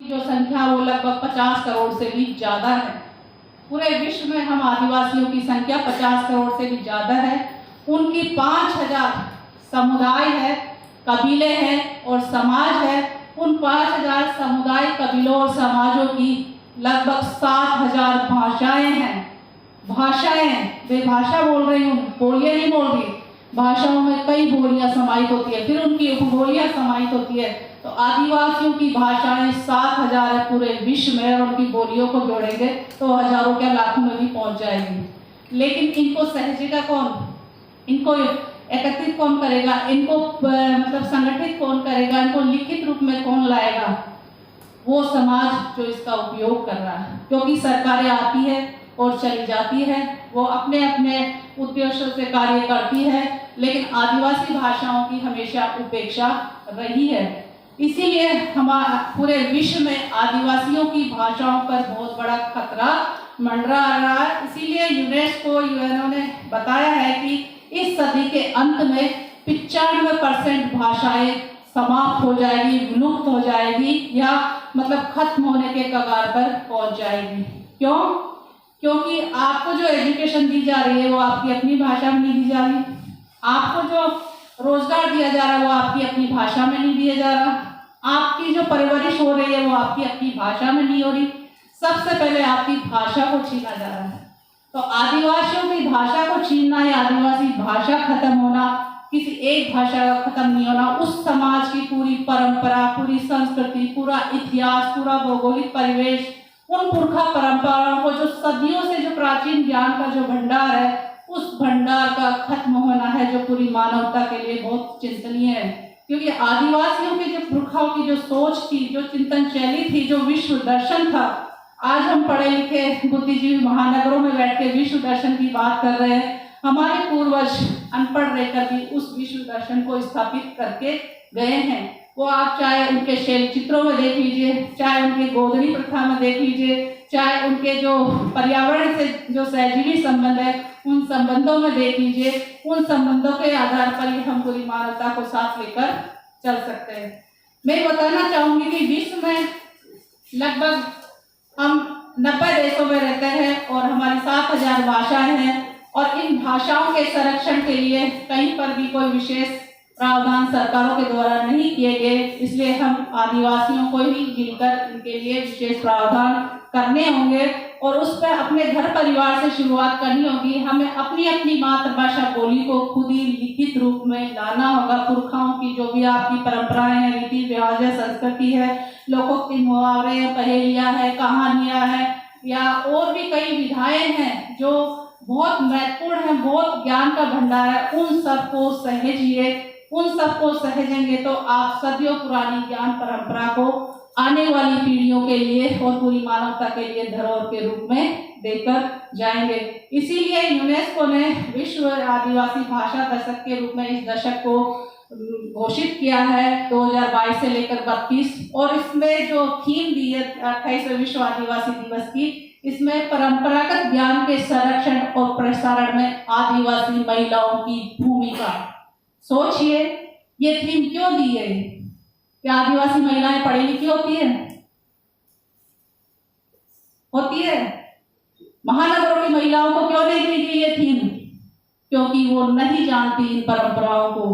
जो संख्या वो लगभग 50 करोड़ से भी ज़्यादा है। पूरे विश्व में हम आदिवासियों की संख्या 50 करोड़ से भी ज़्यादा है। उनकी 5000 समुदाय है, कबीले हैं और समाज है। उन 5000 समुदाय, कबीलों और समाजों की लगभग 7000 भाषाएं हैं। वे भाषा बोल रही हूँ, बोलियाँ नहीं बोल रही। भाषाओं में कई बोलियां समाहित होती है, फिर उनकी उपबोलियां समाहित होती है। तो आदिवासियों की भाषाएं 7000 है पूरे विश्व में, और उनकी बोलियों को जोड़ेंगे तो हजारों क्या लाखों में भी पहुंच जाएगी। लेकिन इनको सहेजेगा कौन? इनको एकत्रित कौन करेगा? इनको मतलब संगठित कौन करेगा? इनको लिखित रूप में कौन लाएगा? वो समाज जो इसका उपयोग कर रहा है। क्योंकि सरकारें आती है और चली जाती है, वो अपने अपने उद्देश्यों से कार्य करती है, लेकिन आदिवासी भाषाओं की हमेशा उपेक्षा रही है। इसीलिए हमारे पूरे विश्व में आदिवासियों की भाषाओं पर बहुत बड़ा खतरा मंडरा रहा है। इसीलिए यूनेस्को, यूएनओ ने बताया है कि इस सदी के अंत में 95% भाषाएं समाप्त हो जाएगी, विलुप्त हो जाएगी, या मतलब खत्म होने के कगार पर पहुंच जाएगी। क्यों? क्योंकि आपको जो एजुकेशन दी जा रही है वो आपकी अपनी भाषा में नहीं दी जा रही। आपको जो रोजगार दिया जा रहा है वो आपकी अपनी भाषा में नहीं दिया जा रहा। आपकी जो परवरिश हो रही है वो आपकी अपनी भाषा में नहीं हो रही। सबसे पहले आपकी भाषा को छीना जा रहा है। तो आदिवासियों की भाषा को छीनना या आदिवासी भाषा खत्म होना, किसी एक भाषा का खत्म नहीं होना, उस समाज की पूरी परंपरा, पूरी संस्कृति, पूरा इतिहास, पूरा भौगोलिक परिवेश, उन पुरखा परंपराओं को, जो सदियों से जो प्राचीन ज्ञान का जो भंडार है, उस भंडार का खत्म होना है, जो पूरी मानवता के लिए बहुत चिंतनीय है। क्योंकि आदिवासियों के जो पुरखाओं की जो सोच थी, जो चिंतन शैली थी, जो विश्व दर्शन था, आज हम पढ़े लिखे बुद्धिजीवी महानगरों में बैठ के विश्व दर्शन की बात कर रहे हैं। हमारे पूर्वज अनपढ़ रहकर भी उस विश्व दर्शन को स्थापित करके गए हैं। वो आप चाहे उनके शैल चित्रों में देख लीजिए, चाहे उनके गोधनी प्रथा में देख लीजिए, चाहे उनके जो पर्यावरण से जो सहजीवी संबंध है उन संबंधों में देख लीजिए। उन संबंधों के आधार पर ही हम पूरी मानवता को साथ लेकर चल सकते हैं। मैं बताना चाहूंगी कि विश्व में लगभग हम 90 देशों में रहते हैं और हमारी 7000 भाषाएं हैं, और इन भाषाओं के संरक्षण के लिए कहीं पर भी कोई विशेष प्रावधान सरकारों के द्वारा नहीं किए गए। इसलिए हम आदिवासियों को ही मिलकर इनके लिए विशेष प्रावधान करने होंगे, और उस पर अपने घर परिवार से शुरुआत करनी होगी। हमें अपनी अपनी मातृभाषा बोली को खुद ही लिखित रूप में लाना होगा। पुरखाओं की जो भी आपकी परंपराएं हैं, रीति रिवाज है, संस्कृति है, लोकोक्ति, मुहावरे, पहेलियां है, कहानियां हैं, या और भी कई विधाएं हैं जो बहुत महत्वपूर्ण है, बहुत ज्ञान का भंडार है, उन सबको सहेजिए। उन सबको सहेजेंगे तो आप सदियों पुरानी ज्ञान परंपरा को आने वाली पीढ़ियों के लिए और पूरी मानवता के लिए धरोहर के रूप में देकर जाएंगे। इसीलिए यूनेस्को ने विश्व आदिवासी भाषा दशक के रूप में इस दशक को घोषित किया है 2022 से लेकर 32, और इसमें जो थीम दी है 28वें विश्व आदिवासी दिवस की, इसमें परंपरागत ज्ञान के संरक्षण और प्रसारण में आदिवासी महिलाओं की भूमिका। सोचिए ये थीम क्यों दी है? क्या आदिवासी महिलाएं पढ़ी लिखी होती है? महानगरों की महिलाओं को क्यों नहीं दी गई ये थीम? क्योंकि वो नहीं जानती इन परंपराओं को,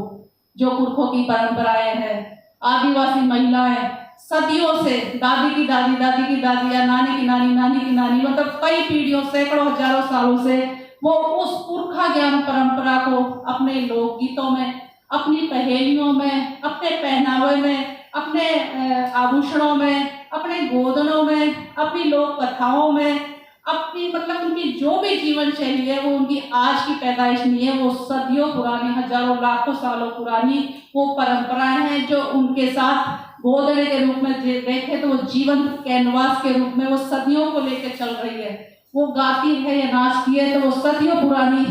जो पुरखों की परंपराएं हैं। आदिवासी महिलाएं सदियों से, दादी की दादी, दादी की दादी, या नानी की नानी, नानी की नानी, मतलब कई पीढ़ियों, सैकड़ों हजारों सालों से वो उस पुरखा ज्ञान परंपरा को अपने लोकगीतों में, अपनी पहेलियों में, अपने पहनावे में, अपने आभूषणों में, अपने गोदनों में, अपनी लोक कथाओं में, अपनी मतलब उनकी जो भी जीवन शैली है, वो उनकी आज की पैदाइश नहीं है, वो सदियों पुरानी, हजारों लाखों सालों पुरानी वो परंपराएं हैं, जो उनके साथ गोदड़े के रूप में देखे तो वो जीवंत कैनवास के रूप में वो सदियों को लेकर चल रही है। वो गाती है या नाचती है तो वो सदियों पुरानी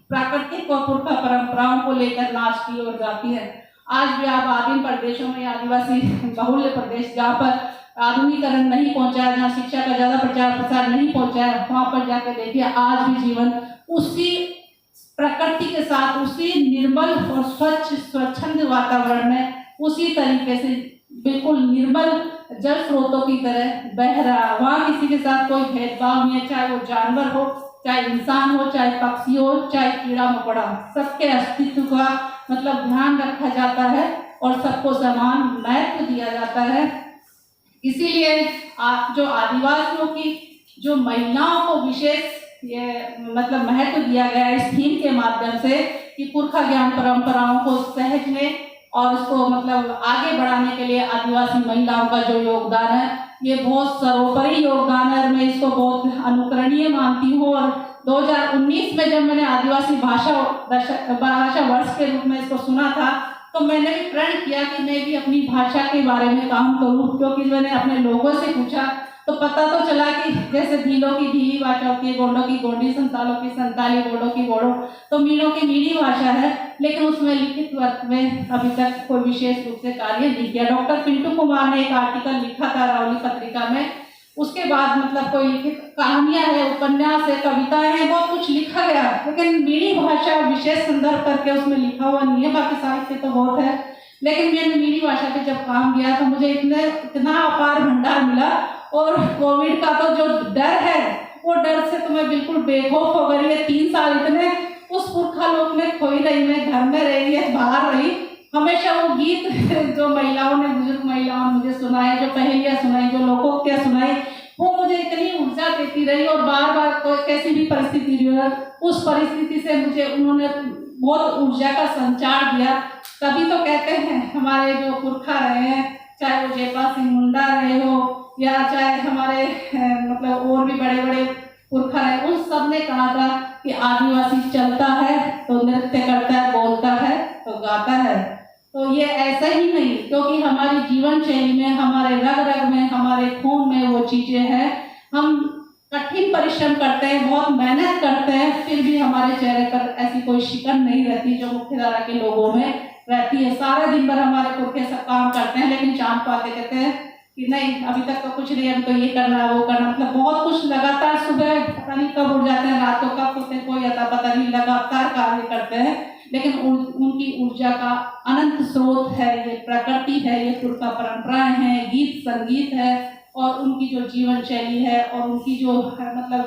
प्राकृतिक और पुरखा परंपराओं को लेकर नाचती और गाती है। आज भी आप आदिम प्रदेशों में, आदिवासी बहुल्य प्रदेश जहाँ पर आधुनिकीकरण नहीं पहुंचा है, जहाँ शिक्षा का ज्यादा प्रचार प्रसार नहीं पहुंचा है, वहां पर जाकर देखिए आज भी जीवन उसी प्रकृति के साथ, उसी निर्मल और स्वच्छ स्वच्छंद वातावरण में उसी तरीके से बिल्कुल निर्मल जल स्रोतों की तरह बह रहा। वहाँ किसी के साथ कोई भेदभाव नहीं है, चाहे वो जानवर हो, चाहे इंसान हो, चाहे पक्षी हो, चाहे कीड़ा मकोड़ा, सबके अस्तित्व का मतलब ध्यान रखा जाता है और सबको समान महत्व दिया जाता है। इसीलिए जो आदिवासियों की जो महिलाओं को विशेष ये मतलब महत्व दिया गया है इस थीम के माध्यम से कि पुरखा ज्ञान परंपराओं को सहेजने और उसको मतलब आगे बढ़ाने के लिए आदिवासी महिलाओं का जो योगदान है ये बहुत सर्वोपरि योगदान है और मैं इसको बहुत अनुकरणीय मानती हूँ। और 2019 में जब मैंने आदिवासी भाषा वर्ष के रूप में इसको सुना था तो मैंने भी प्रण किया कि मैं भी अपनी भाषा के बारे में काम करूं, क्योंकि मैंने अपने लोगों से पूछा तो पता तो चला कि जैसे भीलों की भीली भाषा होती है, गोंडों की गोंडी, संतालों की संताली, बोडो की बोडो, तो मीणों की मीठी भाषा है, लेकिन उसमें लिखित वर्ग में अभी तक कोई विशेष रूप से कार्य नहीं किया। डॉक्टर पिंटू कुमार ने एक आर्टिकल लिखा था रावली पत्रिका में, उसके बाद मतलब कोई लिखित कहानियां है, उपन्यास है, कविताएं हैं, बहुत कुछ लिखा गया, लेकिन मीठी भाषा विशेष संदर्भ करके उसमें लिखा हुआ नहीं है। बाकी साहित्य तो बहुत है, लेकिन मैंने मीठी भाषा पे जब काम किया तो मुझे इतना अपार भंडार मिला। और कोविड का तो जो डर है वो डर से तो मैं बिल्कुल बेखौफ हो गई है। 3 साल इतने उस पुरखा लोक में खोई रही, मैं घर में रही है, बाहर रही, हमेशा वो गीत जो महिलाओं ने, बुजुर्ग महिलाओं ने मुझे सुनाए, जो पहेलियां सुनाई, जो लोकोक्तियां सुनाई, वो मुझे इतनी ऊर्जा देती रही। और बार बार कोई कैसी भी परिस्थिति रही उस परिस्थिति से मुझे उन्होंने बहुत ऊर्जा का संचार दिया। तभी तो कहते हैं हमारे जो पुरखा रहे हैं, चाहे वो जयपाल सिंह मुंडा रहे हो या चाहे हमारे मतलब और भी बड़े बड़े पुरखा रहे, उन सब ने कहा था कि आदिवासी चलता है तो नृत्य करता है, बोलता है तो गाता है। तो ये ऐसा ही नहीं, क्योंकि हमारी जीवन शैली में, हमारे रग रग में, हमारे खून में वो चीजें हैं। हम कठिन परिश्रम करते हैं, बहुत मेहनत करते हैं, फिर भी हमारे चेहरे पर ऐसी कोई शिकन नहीं रहती जो मुख्यधारा के लोगों में रहती है। सारा दिन भर हमारे पुरखे सब काम करते हैं, लेकिन चांद पाते कहते हैं कि नहीं अभी तक तो कुछ नहीं, अभी तो ये करना है, वो करना, मतलब बहुत कुछ लगातार, सुबह पता नहीं कब उठ जाते हैं, रात को कब सोते हैं, कोई अता पता नहीं, लगातार कार्य करते हैं। लेकिन उनकी ऊर्जा का अनंत स्रोत है ये प्रकृति है, ये पुरखा परंपराएं हैं, गीत संगीत है, और उनकी जो जीवन शैली है और उनकी जो मतलब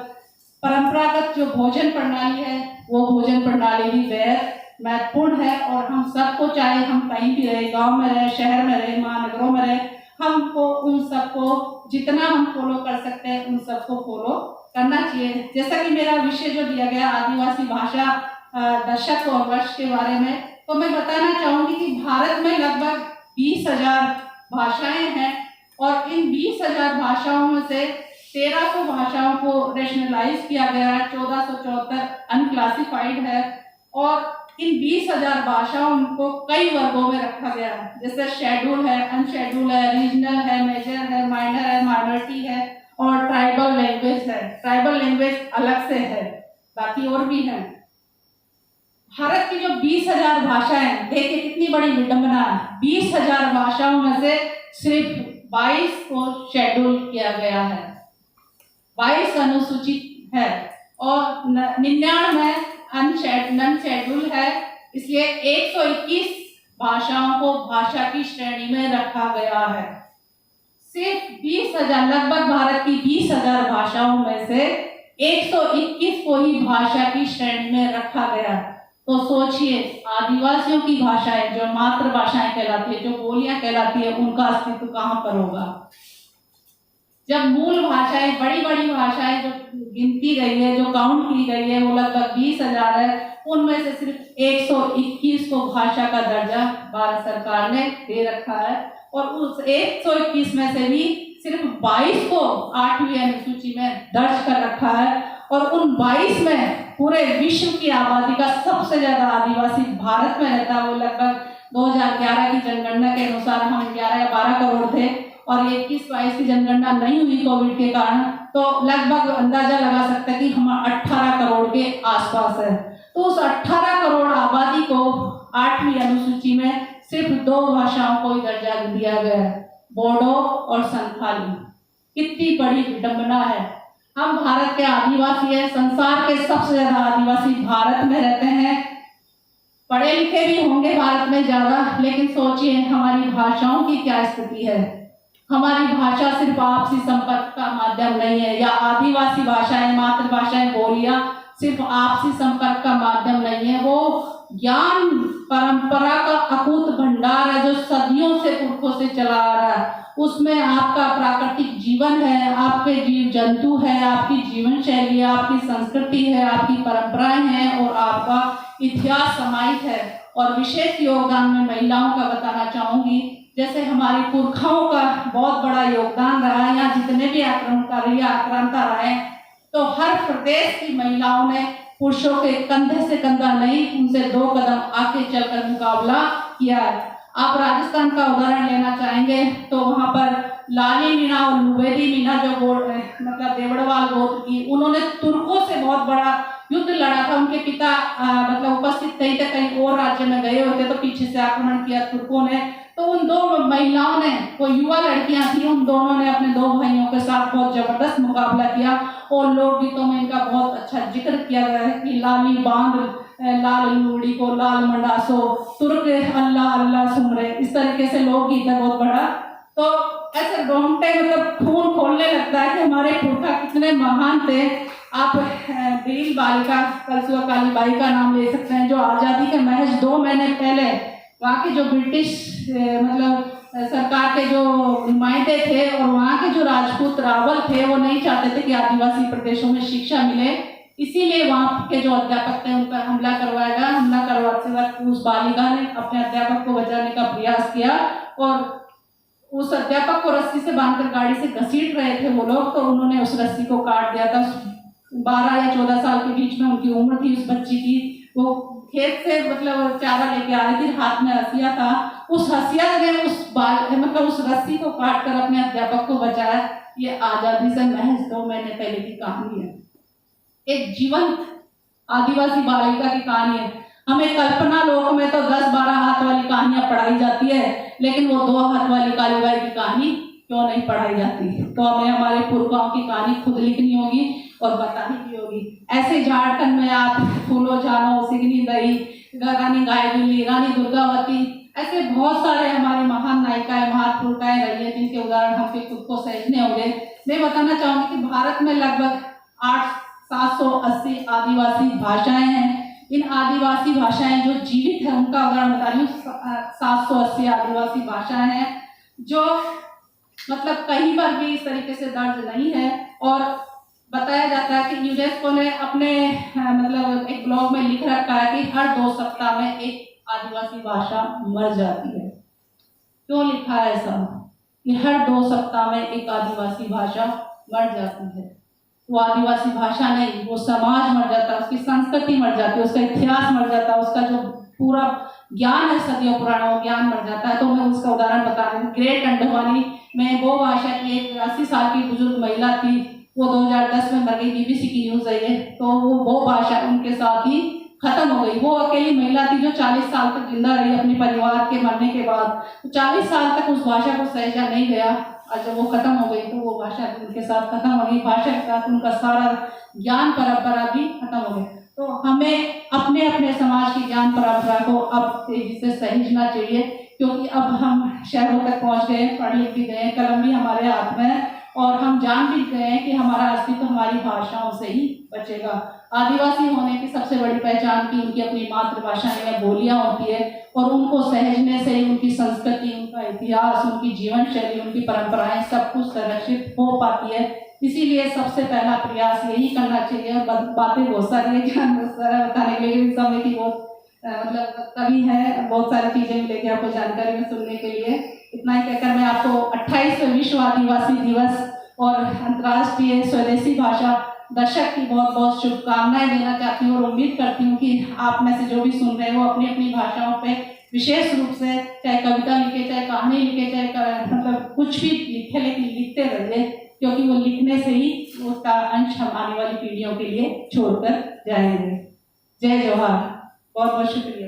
परंपरागत जो भोजन प्रणाली है, वो भोजन प्रणाली भी बेहद महत्वपूर्ण है। और हम सबको, चाहे हम कहीं भी रहे, गांव में रहे, शहर में रहे, महानगरों में रहे, हमको उन सबको जितना हम फॉलो कर सकते हैं उन सबको फॉलो करना चाहिए। जैसा कि मेरा विषय जो दिया गया आदिवासी भाषा दशक और वर्ष के बारे में, तो मैं बताना चाहूंगी कि भारत में लगभग 20,000 भाषाएं हैं और इन 20,000 भाषाओं में से 1300 भाषाओं को रेशनलाइज किया गया है, 1474 अनक्लासिफाइड है। और इन 20,000 भाषाओं को कई वर्गों में रखा गया है, जैसे शेड्यूल है, अनशेड्यूल है, रीजनल है, मेजर है, माइनर है, माइनॉरिटी है और ट्राइबल लैंग्वेज है। ट्राइबल लैंग्वेज अलग से है, बाकी और भी है। भारत की जो 20,000 भाषाएं, देखिए कितनी बड़ी विडंबना है, 20,000 भाषाओं में से सिर्फ 22 को शेड्यूल किया गया है, 22 अनुसूचित है और 99 अनशेड्यूल है। इसलिए 121 भाषाओं को भाषा की श्रेणी में रखा गया है। सिर्फ 20,000, लगभग भारत की 20,000 भाषाओं में से 121 को ही भाषा की श्रेणी में रखा गया। तो सोचिए, आदिवासियों की भाषाएं जो मातृभाषाएं कहलाती है, जो बोलियां कहलाती है, उनका अस्तित्व कहाँ पर होगा? जब मूल भाषाएं, बड़ी बड़ी भाषाएं जो गिनती गई है, जो काउंट की गई है, वो लगभग 20,000 है, उनमें से सिर्फ 121 को भाषा का दर्जा भारत सरकार ने दे रखा है। और उस 121 में से भी सिर्फ 22 को 8वीं अनुसूची में दर्ज कर रखा है। और उन 22 में पूरे विश्व की आबादी का सबसे ज्यादा आदिवासी भारत में रहता है। वो लगभग 2011 की जनगणना के अनुसार हम 11 या 12 करोड़ थे और 21-22 की जनगणना नहीं हुई कोविड के कारण, तो लगभग अंदाजा लगा सकते हैं कि हम 18 करोड़ के आसपास है। तो उस 18 करोड़ आबादी को 8वीं अनुसूची में सिर्फ 2 भाषाओं को ही दर्जा दिया गया है, बोडो और संथाली। कितनी बड़ी विडंबना है। हम भारत के आदिवासी हैं, संसार के सबसे ज्यादा आदिवासी भारत में रहते हैं। पढ़े लिखे भी होंगे भारत में ज़्यादा, लेकिन सोचिए हमारी भाषाओं की क्या स्थिति है। हमारी भाषा सिर्फ आपसी संपर्क का माध्यम नहीं है, या आदिवासी भाषाएं, मातृभाषाएं, बोलियां सिर्फ आपसी संपर्क का माध्यम नहीं है, वो ज्ञान परंपरा का अकूत भंडार है जो सदियों से पुरखों से चला आ रहा है। उसमें आपका प्राकृतिक जीवन है, आपके जीव जंतु है, आपकी जीवन शैली है, आपकी संस्कृति है, आपकी परंपराएं हैं और आपका इतिहास समाहित है। और विशेष योगदान में महिलाओं का बताना चाहूंगी, जैसे हमारे पुरखाओं का बहुत बड़ा योगदान रहा है। यहाँ जितने भी आक्रांता रहे, तो हर प्रदेश की महिलाओं ने पुरुषों के कंधे से कंधा नहीं, उनसे 2 कदम आगे चलकर मुकाबला किया है। आप राजस्थान का उदाहरण लेना चाहेंगे तो वहाँ पर लाली मीणा और लुबेदी मीणा जो मतलब देवड़वाल गोत्र की, उन्होंने तुर्कों से बहुत बड़ा युद्ध लड़ा था। उनके पिता मतलब उपस्थित नहीं थे, कहीं और राज्य में गए होते, तो पीछे से आक्रमण किया तुर्कों ने। तो उन 2 महिलाओं ने, वो युवा लड़कियां थी, उन दोनों ने अपने 2 भाइयों के साथ बहुत जबरदस्त मुकाबला किया। और लोकगीतों में इनका बहुत अच्छा जिक्र किया गया है कि लाली बांध लाल लूड़ी को लाल मंडासो, तुर्क अल्लाह अल्लाह सुमरे, इस तरीके से लोकगीत है बहुत बड़ा। तो ऐसे रोंगटे मतलब खून खोलने लगता है कि हमारे पुरखा कितने महान थे। आप वीर बालिका कलसुआ कालीबाई का नाम ले सकते हैं, जो आज़ादी के महज 2 महीने पहले वहाँ के जो ब्रिटिश मतलब सरकार के जो नुमाइंदे थे और वहाँ के जो राजपूत रावल थे, वो नहीं चाहते थे कि आदिवासी प्रदेशों में शिक्षा मिले, इसीलिए वहाँ के जो अध्यापक थे उन पर हमला करवाया गया। हमला करवाते वक्त उस बालिका ने अपने अध्यापक को बचाने का प्रयास किया और उस अध्यापक को रस्सी से बांधकर गाड़ी से घसीट रहे थे वो लोग, तो उन्होंने उस रस्सी को काट दिया था। 12 या 14 साल के बीच में उनकी उम्र थी उस बच्ची की। वो खेत से मतलब चारा लेके आ रही थी, हाथ में हसिया था। उस हसिया ने मतलब उस रस्सी को काट कर अपने अध्यापक को बचाया। ये आजादी से महज 2 महीने पहले की कहानी है, एक जीवंत आदिवासी बालिका की कहानी है। हमें कल्पना लोक में तो 10-12 हाथ वाली कहानियां पढ़ाई जाती है, लेकिन वो 2 हाथ वाली कालीबाई की कहानी क्यों नहीं पढ़ाई जाती? तो हमें हमारे पुरखाओं की कहानी खुद लिखनी होगी और बतानी भी होगी। ऐसे झारखंड में आप फूलो जानो, सिगनी दही, रानी गायदुल्ली, रानी दुर्गावती, ऐसे बहुत सारे हमारे महान नायिकाएं, महापुरुषाएं रही है, जिनके उदाहरण हमके खुद को सहेजने होंगे। मैं बताना चाहूंगी कि भारत में लगभग 780 आदिवासी भाषाएं हैं। इन आदिवासी भाषाएं जो जीवित है उनका उदाहरण बता रही हूँ। 780 आदिवासी भाषाएं हैं जो मतलब कहीं पर भी इस तरीके से दर्ज नहीं है। और बताया जाता है कि यूनेस्को ने अपने मतलब एक ब्लॉग में लिख रखा है कि हर 2 सप्ताह में एक आदिवासी भाषा मर जाती है। क्यों लिखा है ऐसा कि हर 2 सप्ताह में एक आदिवासी भाषा मर जाती है? वो आदिवासी भाषा नहीं, वो समाज मर जाता है, उसकी संस्कृति मर जाती है, उसका इतिहास मर जाता है, उसका जो पूरा ज्ञान है सदियों पुराना वो ज्ञान मर जाता है। तो मैं उसका उदाहरण बता रही हूँ। ग्रेट अंडवानी में वो भाषा की एक 80 साल की बुजुर्ग महिला थी, वो 2010 में मर गई, BBC की न्यूज़ आई है। तो वो भाषा उनके साथ ही खत्म हो गई। वो अकेली महिला थी जो 40 साल तक जिंदा रही अपने परिवार के मरने के बाद। 40 साल तक उस भाषा को सहेजा नहीं गया और जब वो खत्म हो गई तो वो भाषा उनके साथ खत्म हो गई। भाषा के साथ उनका सारा ज्ञान परंपरा भी खत्म हो गई। तो हमें अपने अपने समाज की ज्ञान परंपरा को अब तेजी से सहेजना चाहिए, क्योंकि अब हम शहरों तक पहुंच गए, पढ़ लिख भी गए, कलम भी हमारे हाथ में है और हम जान भी गए कि हमारा अस्तित्व हमारी भाषाओं से ही बचेगा। आदिवासी होने की सबसे बड़ी पहचान की उनकी अपनी मातृभाषाएं या बोलियां होती है और उनको सहेजने से ही उनकी संस्कृति, उनका इतिहास, उनकी जीवन शैली, उनकी परंपराएं सब कुछ संरक्षित हो पाती है। इसीलिए सबसे पहला प्रयास यही करना चाहिए। और बातें बहुत सारी है, ज्ञान बहुत सारा बताने के लिए, समय की बहुत मतलब कमी है, बहुत सारी चीजें लेके आपको जानकारी में सुनने के लिए। इतना ही कहकर मैं आपको 28वें विश्व आदिवासी दिवस और अंतर्राष्ट्रीय स्वदेशी भाषा दशक की बहुत बहुत शुभकामनाएं देना चाहती हूँ और उम्मीद करती हूँ कि आप में से जो भी सुन रहे हैं वो अपनी अपनी भाषाओं पे विशेष रूप से चाहे कविता लिखे, चाहे कहानी लिखे, चाहे मतलब कुछ भी लिखे, लेकिन लिखते रहिए, क्योंकि वो लिखने से ही उसका अंश हम आने वाली पीढ़ियों के लिए छोड़कर जाएंगे। जय जोहार, बहुत बहुत शुक्रिया।